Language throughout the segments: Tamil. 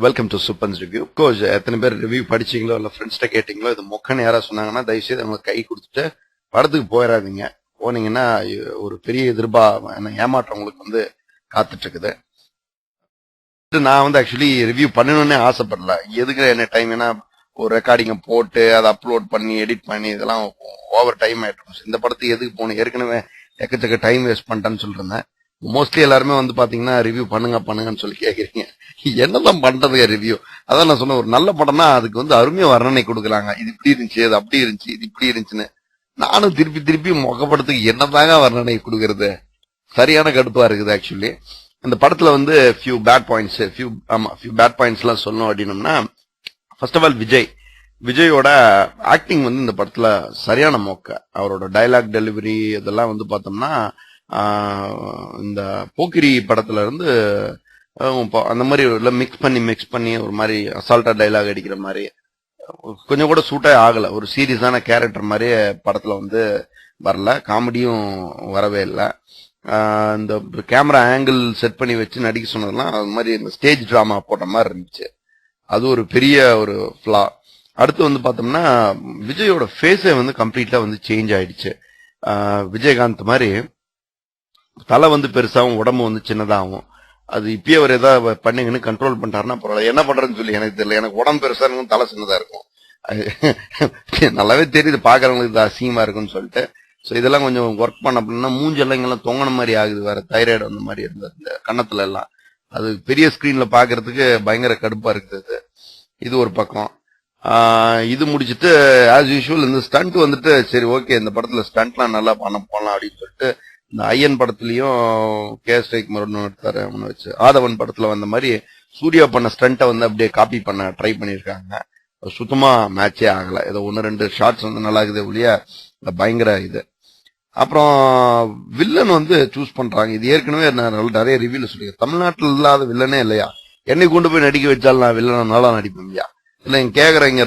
வெல்கம் டு சூப்பன்ஸ் ரிவ்யூ. கோச் எத்தனை பேர் ரிவ்யூ படிச்சீங்களோ இல்ல ஃப்ரெண்ட்ஸ்ட கேட்டீங்களோ இது மொக்கன்னு யாராவது சொன்னாங்கன்னா தயவுசெய்து அவங்க கை கொடுத்துட்டு படத்துக்கு போயிடாதீங்க. போனீங்கன்னா ஒரு பெரிய ஏமாற்றம் உங்களுக்கு வந்து காத்துட்டு இருக்குது. நான் வந்து ஆக்சுவலி ரிவ்யூ பண்ணணும்னே ஆசைப்படல. எதுக்கு என்ன டைம், ஏன்னா ஒரு ரெக்கார்டிங்க போட்டு அதை அப்லோட் பண்ணி எடிட் பண்ணி இதெல்லாம் ஓவர் டைம் ஆயிட்டு இந்த படத்துக்கு எதுக்கு போகணும், ஏற்கனவே எக்கச்சக்க டைம் வேஸ்ட் பண்ணிட்டேன்னு சொல்லிருந்தேன். மோஸ்ட்லி எல்லாருமே வந்து பாத்தீங்கன்னா ரிவ்யூ பண்ணுங்கன்னு சொல்லி கேக்குறீங்க. என்னதான் பண்றதுங்க ரிவ்யூ? அதான் நான் சொன்ன, ஒரு நல்ல படம்னா அதுக்கு வந்து அருமையா வர்ணனை கொடுக்குறாங்க. இது இப்படி இருந்துச்சு, அது அப்படி இருந்துச்சு, இது இப்படி இருந்துச்சுன்னு. நானும் திருப்பி திருப்பி முகப்படத்துக்கு என்னதாங்க வர்ணனை கொடுக்கறது? சரியான கடுப்பா இருக்குது ஆக்சுவலி. இந்த படத்துல வந்து ஃபியூ பேட் பாயிண்ட்ஸ் எல்லாம் சொல்லணும் அப்படின்னம்னா, ஃபர்ஸ்ட் ஆஃப் ஆல் விஜயோட ஆக்டிங் வந்து இந்த படத்துல சரியான மொக்க. அவரோட டைலாக் டெலிவரி இதெல்லாம் வந்து பார்த்தோம்னா இந்த போக்கிரி படத்துல இருந்து அந்த மாதிரி மிக்ஸ் பண்ணி ஒரு மாதிரி அசால்ட்டா டைலாக் அடிக்கிற மாதிரி கொஞ்சம் கூட சூட்டே ஆகல. ஒரு சீரியஸான கேரக்டர் மாதிரியே படத்துல வந்து வரல. காமெடியும் வரவே இல்லை. இந்த கேமரா ஆங்கிள் செட் பண்ணி வச்சு நடிக்க சொன்னதெல்லாம் அது மாதிரி இந்த ஸ்டேஜ் டிராமா போட்ட மாதிரி இருந்துச்சு. அது ஒரு பெரிய ஒரு ஃபிளா. அடுத்து வந்து பார்த்தோம்னா விஜயோட ஃபேஸே வந்து கம்ப்ளீட்டா வந்து சேஞ்ச் ஆயிடுச்சு. விஜயகாந்த் மாதிரி தலை வந்து பெருசாகவும் உடம்பு வந்து சின்னதாகும். அது இப்பயே அவர் ஏதாவது பண்ணுங்கன்னு கண்ட்ரோல் பண்ணிட்டாருன்னா பரவாயில்ல. என்ன பண்றதுன்னு சொல்லி எனக்கு தெரியல. எனக்கு உடம்பு பெருசா இருக்கும், தலை சின்னதா இருக்கும். நல்லாவே தெரியுது பாக்குறவங்களுக்கு இது அசிங்கமா இருக்குன்னு சொல்லிட்டு. ஸோ இதெல்லாம் கொஞ்சம் ஒர்க் பண்ண அப்படின்னா மூஞ்செல்லாம் இங்கெல்லாம் தொங்கின மாதிரி ஆகுது. வேற தைராய்டு அந்த மாதிரி இருந்தது இந்த கன்னத்துல எல்லாம். அது பெரிய ஸ்கிரீன்ல பாக்குறதுக்கு பயங்கர கடுப்பா இருக்குது. இது ஒரு பக்கம். இது முடிச்சுட்டு ஆஸ் யூஷுவல் இந்த ஸ்டண்ட் வந்துட்டு சரி ஓகே, இந்த படத்துல ஸ்டண்ட்லாம் நல்லா பண்ண போலாம் அப்படின்னு சொல்லிட்டு இந்த ஐயன் படத்துலயும் எடுத்தாரு வச்சு ஆதவன் படத்துல வந்த மாதிரி சூர்யா பண்ண ஸ்டண்ட்டை வந்து அப்படியே காப்பி பண்ண ட்ரை பண்ணிருக்காங்க. சுத்தமா மேட்சே ஆகல. ஏதோ 1-2 ஷார்ட்ஸ் வந்து நல்லா இருக்குது ஒழிய பயங்கர இது. அப்புறம் வில்லன் வந்து சூஸ் பண்றாங்க. இது ஏற்கனவே நான் நிறைய ரிவ்யூல சொல்லியிருக்கேன். தமிழ்நாட்டில் இல்லாத வில்லனே இல்லையா. என்னை கொண்டு போய் நடிக்க வச்சாலும் நான் வில்லனை நல்லா நடிப்பேன் இல்லையா. இல்ல கேக்குறீங்க,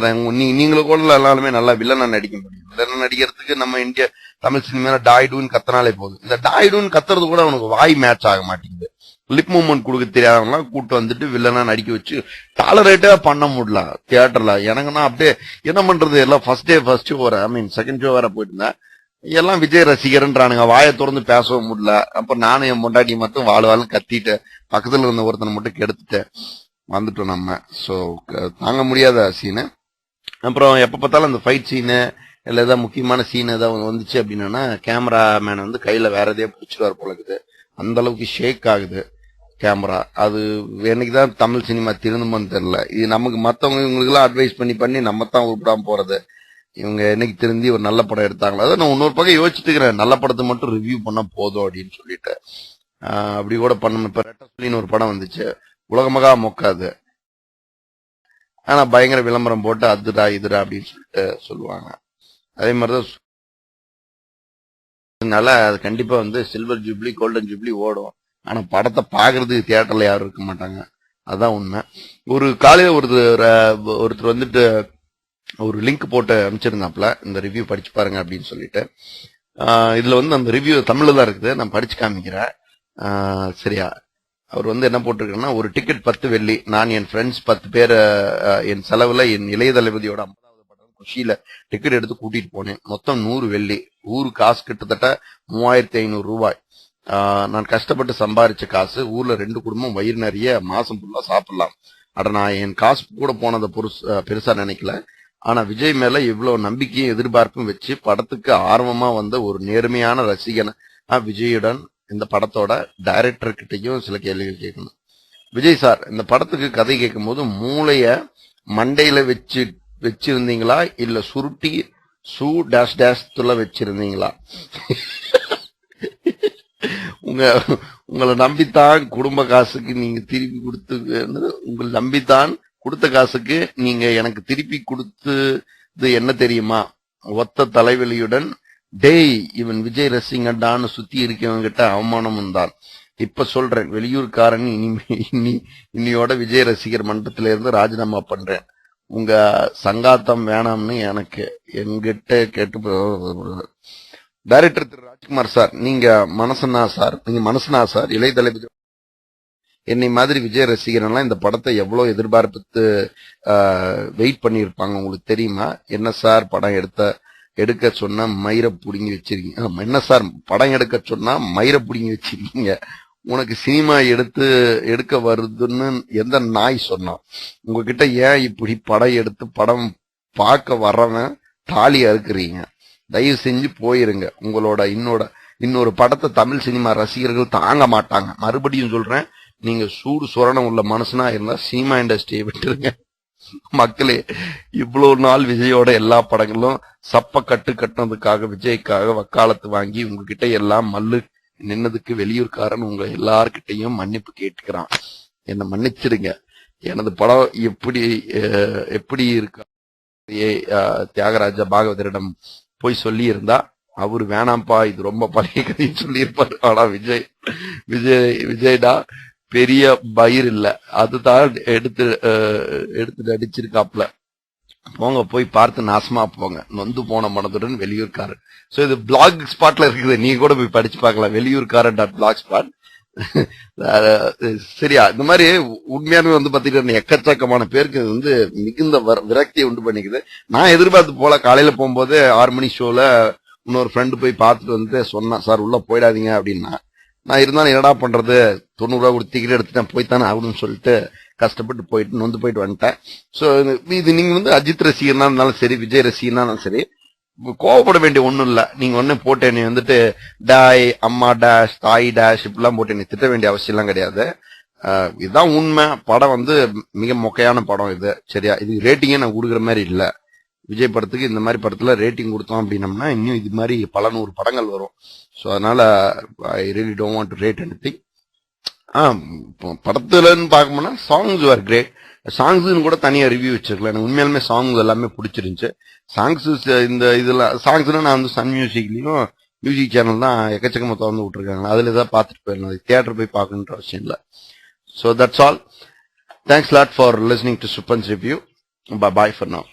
நீங்களும் கூட எல்லாருமே நல்லா வில்லனா நடிக்க முடியும். வில்லனா நடிக்கிறதுக்கு நம்ம இந்தியா தமிழ் சினிமா டாய்டுன்னு கத்தனாலே போகுது. இந்த டாய்டுன்னு கத்துறது கூட அவனுக்கு வாய் மேட்ச் ஆக மாட்டேங்குது. லிப் மூவ்மெண்ட் கொடுக்க தெரியாதவங்களாம் கூட்டு வந்துட்டு வில்லனா நடிக்க வச்சு டாலரேட்டா பண்ண முடியல தியேட்டர்ல. எனக்குன்னா அப்படியே என்ன பண்றது, எல்லாம் ஃபர்ஸ்ட் ஷோ செகண்ட் ஷோ வேற போயிட்டு இருந்தேன். எல்லாம் விஜய் ரசிகர்ன்றானுங்க, வாயை திறந்து பேசவும் முடியல. அப்ப நானும் என் பொண்டாட்டி மட்டும் வாழ் கத்திட்டு பக்கத்துல இருந்த ஒருத்தனை மட்டும் கெடுத்துட்டேன் வந்துட்டோம் நம்ம. சோ தாங்க முடியாத சீனு. அப்புறம் எப்ப பார்த்தாலும் அந்த ஃபைட் சீனு இல்ல ஏதாவது முக்கியமான சீன் ஏதாவது வந்துச்சு அப்படின்னா கேமராமேன் வந்து கையில வேற எதையோ பிடிச்சிருவார் போல இருக்குது. அந்த அளவுக்கு ஷேக் ஆகுது கேமரா. அது என்னைக்குதான் தமிழ் சினிமா திருந்துமான்னு தெரியல. இது நமக்கு மத்தவங்க இவங்களுக்கு எல்லாம் அட்வைஸ் பண்ணி நம்ம தான் உருப்படாம போறது. இவங்க என்னைக்கு திருந்தி ஒரு நல்ல படம் எடுத்தாங்களா. அதை நான் இன்னொரு பக்கம் யோசிச்சுட்டு இருக்கிறேன், நல்ல படத்தை மட்டும் ரிவ்யூ பண்ண போதும் அப்படின்னு சொல்லிட்டு. அப்படி கூட பண்ணணும். இப்ப ரெட்ட சொல்லின்னு ஒரு படம் வந்துச்சு, உலகமகா மொக்காது. ஆனா பயங்கர விளம்பரம் போட்டு அதுடா இதுடா அப்படின்னு சொல்லிட்டு சொல்லுவாங்க. அதே மாதிரிதான் அது கண்டிப்பா வந்து சில்வர் ஜூப்ளி கோல்டன் ஜூப்ளி ஓடும். ஆனா படத்தை பாக்குறதுக்கு தியேட்டர்ல யாரும் இருக்க மாட்டாங்க. அதான் உண்மை. ஒரு காலையில ஒருத்தர் வந்துட்டு ஒரு லிங்க் போட்டு அனுப்பிச்சிருந்தாப்ல, இந்த ரிவ்யூ படிச்சு பாருங்க அப்படின்னு சொல்லிட்டு. இதுல வந்து அந்த ரிவ்யூ தமிழ்ல தான் இருக்குது, நான் படிச்சு காமிக்கிறேன். சரியா, அவர் வந்து என்ன போட்டிருக்காருன்னா, ஒரு டிக்கெட் 10 வெள்ளி. நான் என் ஃப்ரெண்ட்ஸ் 10 பேர் என் செலவுல என் இளைய தளபதியோட 50வது படம் குஷியில டிக்கெட் எடுத்து கூட்டிட்டு போனேன். மொத்தம் 100 வெள்ளி. ஊரு காசு கிட்டத்தட்ட 3500 ரூபாய். நான் கஷ்டப்பட்டு சம்பாரிச்ச காசு. ஊர்ல 2 குடும்பம் வயிறு நிறைய மாசம் ஃபுல்லா சாப்பிடலாம். அட நான் என் காசு கூட போனதை பெருசா நினைக்கல. ஆனா விஜய் மேல இவ்வளவு நம்பிக்கையும் எதிர்பார்ப்பும் வச்சு படத்துக்கு ஆர்வமா வந்த ஒரு நேர்மையான ரசிகன் விஜயுடன் இந்த படத்தோட டைரக்டர் கிட்டையும் சில கேள்விகள் கேட்கணும். விஜய் சார், இந்த படத்துக்கு கதை கேட்கும் போது மூளைய மண்டையில வச்சிருந்தீங்களா இல்ல சுருட்டி துள்ள வச்சிருந்தீங்களா? உங்களை நம்பித்தான் குடும்ப காசுக்கு நீங்க திருப்பி கொடுத்து, உங்களை நம்பித்தான் கொடுத்த காசுக்கு நீங்க எனக்கு திருப்பி கொடுத்தது என்ன தெரியுமா? ஒத்த தலைவலியுடன் டேய் இவன் விஜய் ரசிகண்டான்னு சுத்தி இருக்கவங்க கிட்ட அவமானமும் தான். இப்ப சொல்றேன், வெளியூர்காரன் இன்னியோட விஜய் ரசிகர் மன்றத்தில இருந்து ராஜினாமா பண்றேன். உங்க சங்காத்தம் வேணாம்னு எனக்கு என்கிட்ட கேட்டு. டைரக்டர் திரு ராஜ்குமார் சார், நீங்க மனசனா சார், இளைய தளபதி என்னை மாதிரி விஜய் ரசிகரெல்லாம் இந்த படத்தை எவ்வளவு எதிர்பார்ப்பு வெயிட் பண்ணியிருப்பாங்க உங்களுக்கு தெரியுமா? என்ன சார் படம் எடுக்க சொன்னா மயிரை புடுங்கி வச்சிருக்கீங்க, என்ன சார் படம் எடுக்க சொன்னா மயிரை புடுங்கி வச்சிருக்கீங்க, உனக்கு சினிமா எடுக்க வருதுன்னு எந்த நாய் சொன்னான்? உங்ககிட்ட ஏன் இப்படி படம் எடுத்து படம் பார்க்க வர்றவன் தாலி அறுக்குறீங்க? தயவு செஞ்சு போயிருங்க. உங்களோட இன்னொரு படத்தை தமிழ் சினிமா ரசிகர்கள் தாங்க மாட்டாங்க. மறுபடியும் சொல்றேன், நீங்க சூடு சுரணம் உள்ள மனுஷனா இருந்தா சினிமா இண்டஸ்ட்ரியை விட்டுருங்க. மக்களே, இவ்வளவு நாள் விஜயோட எல்லா படங்களும் சப்ப கட்டுனதுக்காக விஜய்க்காக வக்காலத்து வாங்கி உங்ககிட்ட எல்லாம் மல்லு நின்னதுக்கு வெளியூர்காரன் உங்க எல்லார்கிட்டையும் மன்னிப்பு கேட்டுக்கிறான். என்ன மன்னிச்சிடுங்க. எனது படம் எப்படி இருக்கா தியாகராஜா பாகவதரிடம் போய் சொல்லி இருந்தா அவரு வேணாம்ப்பா இது ரொம்ப பழைய கதைன்னு சொல்லியிருப்பாரு. ஆனா விஜய்டா பெரிய பயிர் இல்ல, அதுதான் எடுத்து அடிச்சிருக்காப்ல. போங்க, போய் பார்த்து நாசமா போங்க. நொந்து போன மனதுடன் வெளியூர்காரன். சோ இது பிளாக் ஸ்பாட்ல இருக்குது, நீங்க கூட போய் படிச்சு பார்க்கலாம். வெளியூர்காரன் .blog spot. சரியா? இந்த மாதிரி உண்மையானவே பாத்தீங்கன்னா எக்கச்சக்கமான பேருக்கு மிகுந்த விரக்தியை உண்டு பண்ணிக்குது. நான் எதிர்பார்த்து போல, காலையில போகும்போது 6 மணி ஷோல இன்னொரு ஃப்ரெண்டு போய் பார்த்துட்டு சொன்னான், சார் உள்ள போயிடாதீங்க அப்படின்னா. நான் இருந்தாலும் என்னடா பண்றது, 90 ரூபா கொடுத்து டிக்கெட் எடுத்துட்டேன், போய்த்தானே ஆகணும்னு சொல்லிட்டு கஷ்டப்பட்டு போயிட்டு வந்துட்டேன். சோ இது நீங்க அஜித் ரசிகர்னா இருந்தாலும் சரி, விஜய் ரசிகர்னா இருந்தாலும் சரி, கோவப்பட வேண்டிய ஒண்ணும் இல்ல. நீங்க ஒண்ணு போட்டு நீ டாய் அம்மா டேஷ் தாய் டேஷ் இப்படிலாம் போட்டு நீ திட்ட வேண்டிய அவசியம் எல்லாம் கிடையாது. இதுதான் உண்மை. படம் மிக மொக்கையான படம் இது. சரியா? இது ரேட்டிங்கே நான் கொடுக்குற மாதிரி இல்ல. விஜய் படத்துக்கு இந்த மாதிரி படத்துல ரேட்டிங் கொடுத்தோம் அப்படின்னம்னா இன்னும் இது மாதிரி பல 100 படங்கள் வரும். ஸோ அதனால I really don't want to rate anything. படத்துலன்னு பார்க்கணும்னா சாங்ஸ் ஆர் கிரேட். சாங்ஸ் கூட தனியா ரிவ்யூ வச்சிருக்கலாம். எனக்கு உண்மையாலுமே சாங்ஸ் எல்லாமே பிடிச்சிருந்துச்சு. சாங்ஸ் இதெல்லாம் சாங்ஸ்னா நான் சன் மியூசிக்லயும் மியூசிக் சேனல் தான் எக்கச்சக்கமா திறந்து விட்டுருக்காங்க. அதுல ஏதாவது பார்த்துட்டு போயிடலாம். தியேட்டர் போய் பார்க்கணுன்ற அவசியம் இல்லை. So that's all. Thanks lot for listening to சுப்பன்ஸ் ரிவ்யூ. Bye for now.